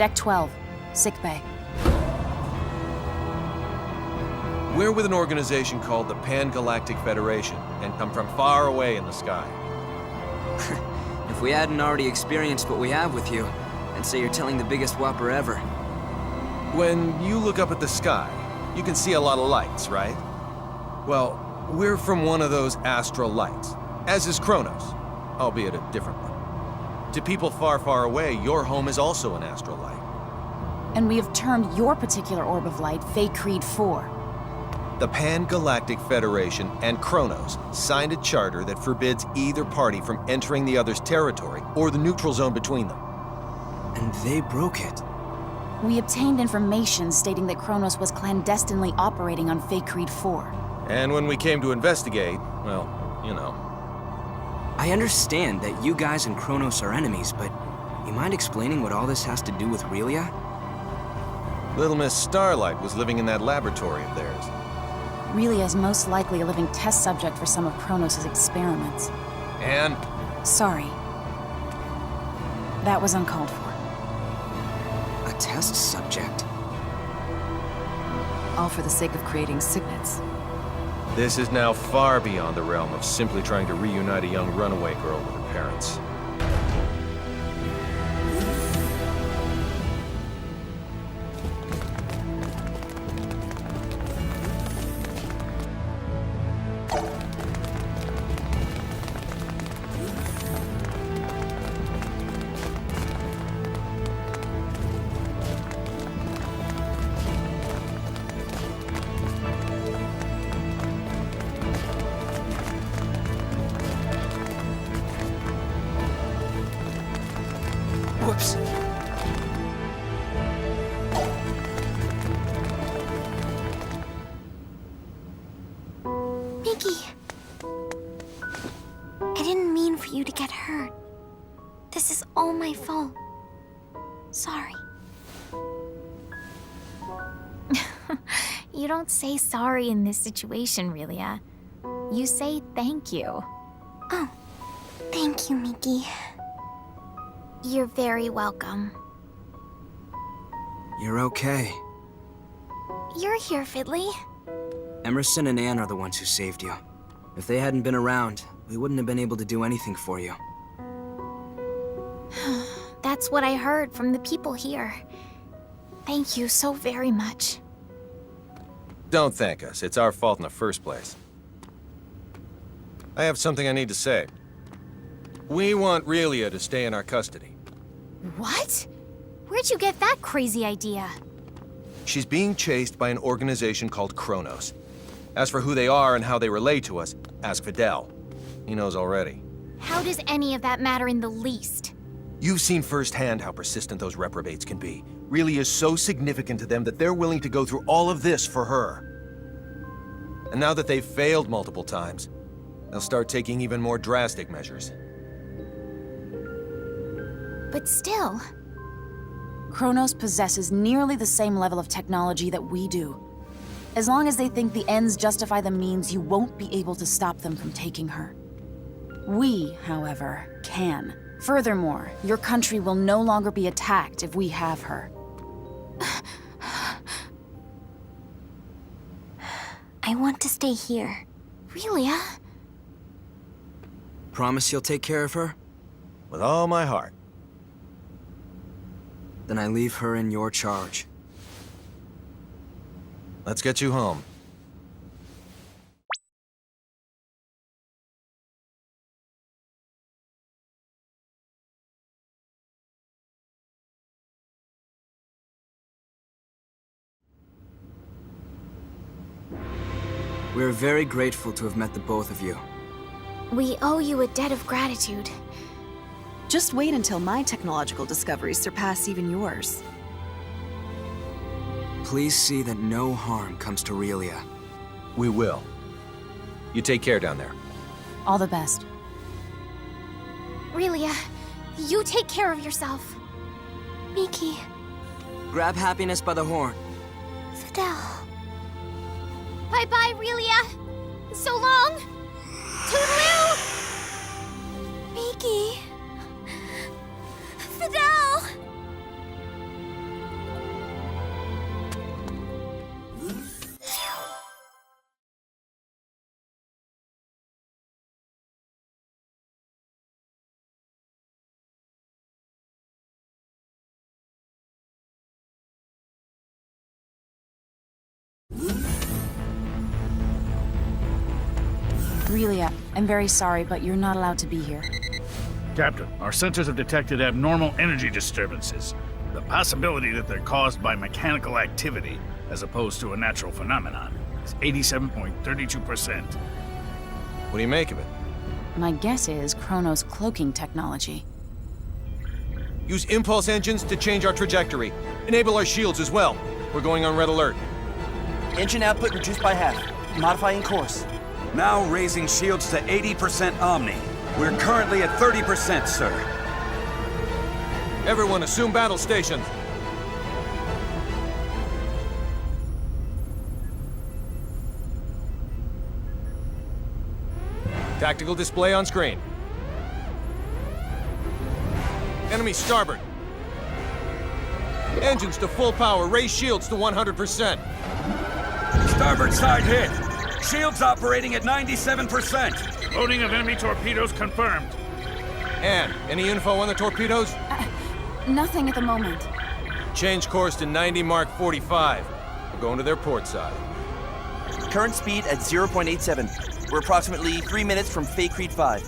Deck 12, sickbay. We're with an organization called the Pan-Galactic Federation, and come from far away in the sky. If we hadn't already experienced what we have with you, I'd say you're telling the biggest whopper ever. When you look up at the sky, you can see a lot of lights, right? Well, we're from one of those astral lights, as is Kronos, albeit a different one. To people far, far away, your home is also an astral light. And we have termed your particular orb of light Fey Creed 4. The Pan-Galactic Federation and Kronos signed a charter that forbids either party from entering the other's territory or the neutral zone between them. And they broke it. We obtained information stating that Kronos was clandestinely operating on Fey Creed 4. And when we came to investigate, well, you know. I understand that you guys and Kronos are enemies, but you mind explaining what all this has to do with Xillia? Little Miss Starlight was living in that laboratory of theirs. Xillia is most likely a living test subject for some of Kronos' experiments. And? Sorry. That was uncalled for. A test subject? All for the sake of creating signets. This is now far beyond the realm of simply trying to reunite a young runaway girl with her parents. Whoops. Mickey! I didn't mean for you to get hurt. This is all my fault. Sorry. You don't say sorry in this situation, Xillia. You say thank you. Oh, thank you, Mickey. You're very welcome. You're okay. You're here, Fiddly. Emmerson and Anne are the ones who saved you. If they hadn't been around, we wouldn't have been able to do anything for you. That's what I heard from the people here. Thank you so very much. Don't thank us. It's our fault in the first place. I have something I need to say. We want Xillia to stay in our custody. What? Where'd you get that crazy idea? She's being chased by an organization called Kronos. As for who they are and how they relate to us, ask Fidel. He knows already. How does any of that matter in the least? You've seen firsthand how persistent those reprobates can be. Xillia is so significant to them that they're willing to go through all of this for her. And now that they've failed multiple times, they'll start taking even more drastic measures. But still... Kronos possesses nearly the same level of technology that we do. As long as they think the ends justify the means, you won't be able to stop them from taking her. We, however, can. Furthermore, your country will no longer be attacked if we have her. I want to stay here. Xillia? Promise you'll take care of her? With all my heart. Then I leave her in your charge. Let's get you home. We're very grateful to have met the both of you. We owe you a debt of gratitude. Just wait until my technological discoveries surpass even yours. Please see that no harm comes to Xillia. We will. You take care down there. All the best. Xillia, you take care of yourself. Mickey. Grab happiness by the horn. Fidel. Bye-bye, Xillia. So long. Toodaloo! Mickey. Fidel! Xillia, I'm very sorry, but you're not allowed to be here. Captain, our sensors have detected abnormal energy disturbances. The possibility that they're caused by mechanical activity, as opposed to a natural phenomenon, is 87.32%. What do you make of it? My guess is Chronos' cloaking technology. Use impulse engines to change our trajectory. Enable our shields as well. We're going on red alert. Engine output reduced by half. Modifying course. Now raising shields to 80% Omni. We're currently at 30%, sir. Everyone assume battle stations. Tactical display on screen. Enemy starboard. Engines to full power. Raise shields to 100%. Starboard side hit. Shields operating at 97%. Loading of enemy torpedoes confirmed. Anne, any info on the torpedoes? Nothing at the moment. Change course to 90 Mark 45. We're going to their port side. Current speed at 0.87. We're approximately 3 minutes from Fay Creed 5.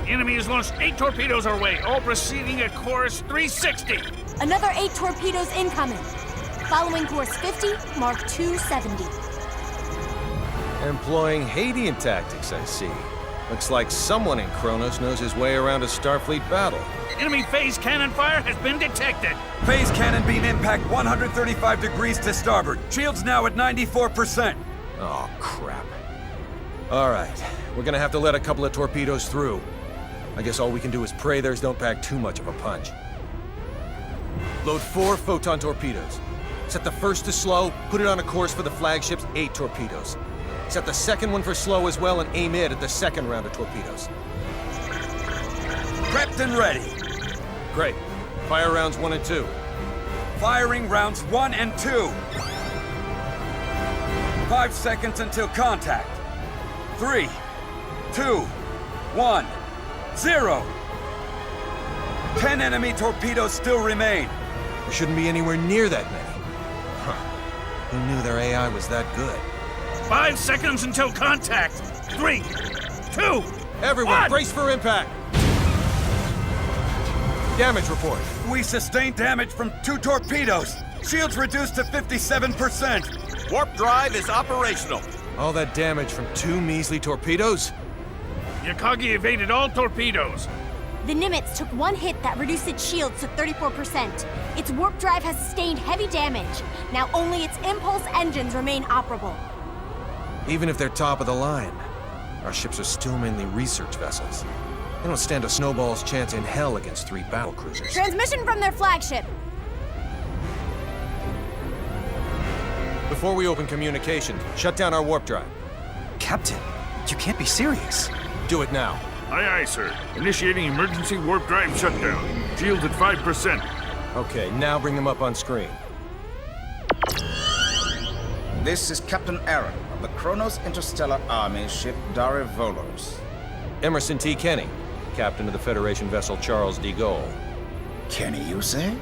The enemy has launched 8 torpedoes our way, all proceeding at course 360. Another 8 torpedoes incoming. Following course 50, Mark 270. Employing Hadean tactics, I see. Looks like someone in Kronos knows his way around a Starfleet battle. Enemy phase cannon fire has been detected. Phase cannon beam impact 135 degrees to starboard. Shields now at 94%. Oh, crap. All right, we're gonna have to let a couple of torpedoes through. I guess all we can do is pray theirs don't pack too much of a punch. Load 4 photon torpedoes. Set the first to slow, put it on a course for the flagship's 8 torpedoes. Set the second one for slow as well and aim it at the second round of torpedoes. Prepped and ready. Great. Fire rounds 1 and 2. Firing rounds 1 and 2. 5 seconds until contact. 3, 2, 1, 0. 10 enemy torpedoes still remain. There shouldn't be anywhere near that many. Huh. Who knew their AI was that good? 5 seconds until contact. 3, 2, Everyone, 1. brace for impact! Damage report. We sustained damage from 2 torpedoes. Shields reduced to 57%. Warp drive is operational. All that damage from 2 measly torpedoes? Yakagi evaded all torpedoes. The Nimitz took 1 hit that reduced its shields to 34%. Its warp drive has sustained heavy damage. Now only its impulse engines remain operable. Even if they're top of the line, our ships are still mainly research vessels. They don't stand a snowball's chance in hell against 3 battlecruisers. Transmission from their flagship. Before we open communications, shut down our warp drive. Captain, you can't be serious. Do it now. Aye, aye, sir. Initiating emergency warp drive shutdown. Shields at 5%. Okay, now bring them up on screen. This is Captain Aaron of the Kronos Interstellar Army ship Darivolos. Emmerson T. Kenny, captain of the Federation vessel Charles D. Gaulle. Kenny, you say?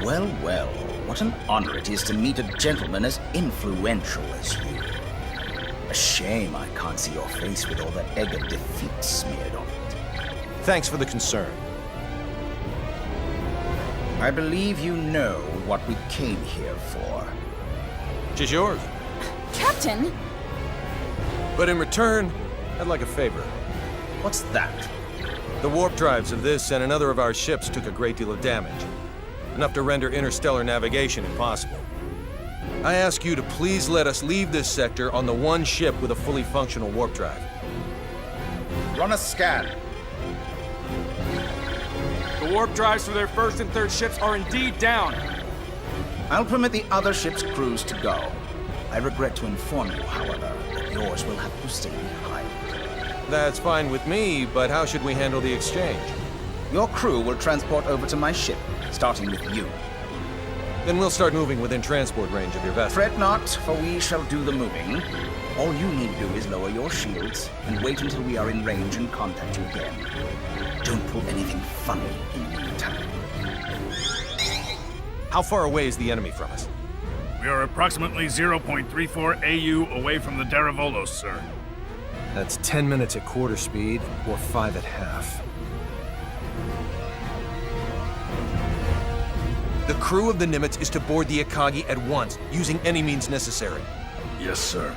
Well, well, what an honor it is to meet a gentleman as influential as you. A shame I can't see your face with all that egg of defeat smeared on it. Thanks for the concern. I believe you know what we came here for. She's yours. Captain! But in return, I'd like a favor. What's that? The warp drives of this and another of our ships took a great deal of damage. Enough to render interstellar navigation impossible. I ask you to please let us leave this sector on the one ship with a fully functional warp drive. Run a scan. The warp drives for their first and third ships are indeed down. I'll permit the other ship's crews to go. I regret to inform you, however, that yours will have to stay behind. That's fine with me, but how should we handle the exchange? Your crew will transport over to my ship, starting with you. Then we'll start moving within transport range of your vessel. Fret not, for we shall do the moving. All you need do is lower your shields and wait until we are in range and contact you again. Don't pull anything funny in the meantime. How far away is the enemy from us? We are approximately 0.34 AU away from the Deravolos, sir. That's 10 minutes at quarter speed, or 5 at half. The crew of the Nimitz is to board the Akagi at once, using any means necessary. Yes, sir.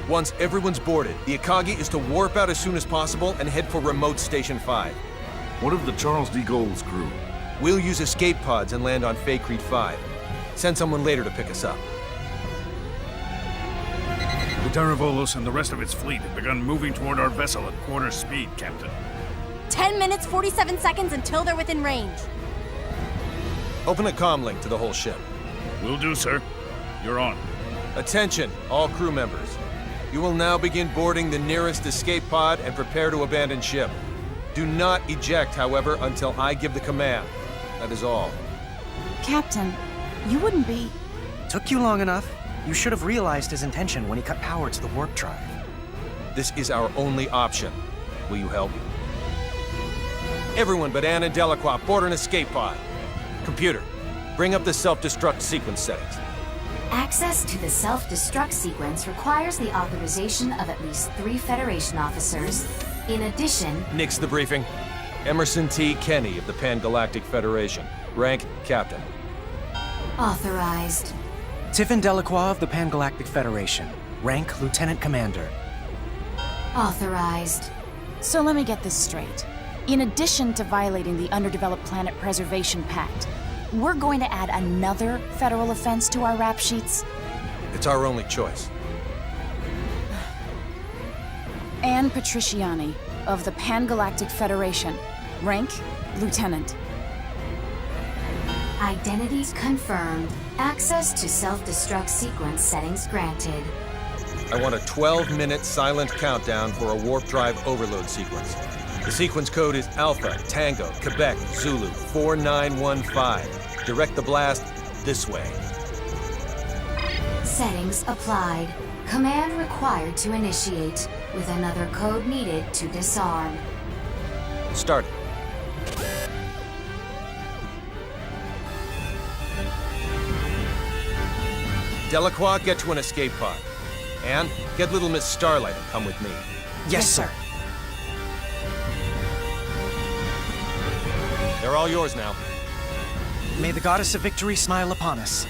Once everyone's boarded, the Akagi is to warp out as soon as possible and head for remote Station 5. What of the Charles D. Gould's crew? We'll use escape pods and land on Crete 5. Send someone later to pick us up. The Deravolos and the rest of its fleet have begun moving toward our vessel at quarter speed, Captain. 10 minutes, 47 seconds until they're within range. Open a comm link to the whole ship. Will do, sir. You're on. Attention, all crew members. You will now begin boarding the nearest escape pod and prepare to abandon ship. Do not eject, however, until I give the command. That is all. Captain, you wouldn't be... Took you long enough. You should have realized his intention when he cut power to the warp drive. This is our only option. Will you help? Everyone but Anne and Delacroix board an escape pod. Computer, bring up the self-destruct sequence settings. Access to the self-destruct sequence requires the authorization of at least 3 Federation officers. In addition... Nix the briefing. Emmerson T. Kenny of the Pan-Galactic Federation. Rank, Captain. Authorized. Tiffin Delacroix of the Pan-Galactic Federation. Rank, Lieutenant Commander. Authorized. So let me get this straight. In addition to violating the Underdeveloped Planet Preservation Pact, we're going to add another federal offense to our rap sheets? It's our only choice. Anne Patriciani of the Pan-Galactic Federation. Rank, Lieutenant. Identities confirmed. Access to self-destruct sequence settings granted. I want a 12-minute silent countdown for a warp drive overload sequence. The sequence code is Alpha, Tango, Quebec, Zulu, 4915. Direct the blast this way. Settings applied. Command required to initiate, with another code needed to disarm. Start. Delacroix, get to an escape pod. Anne, get little Miss Starlight and come with me. Yes, sir. They're all yours now. May the goddess of victory smile upon us.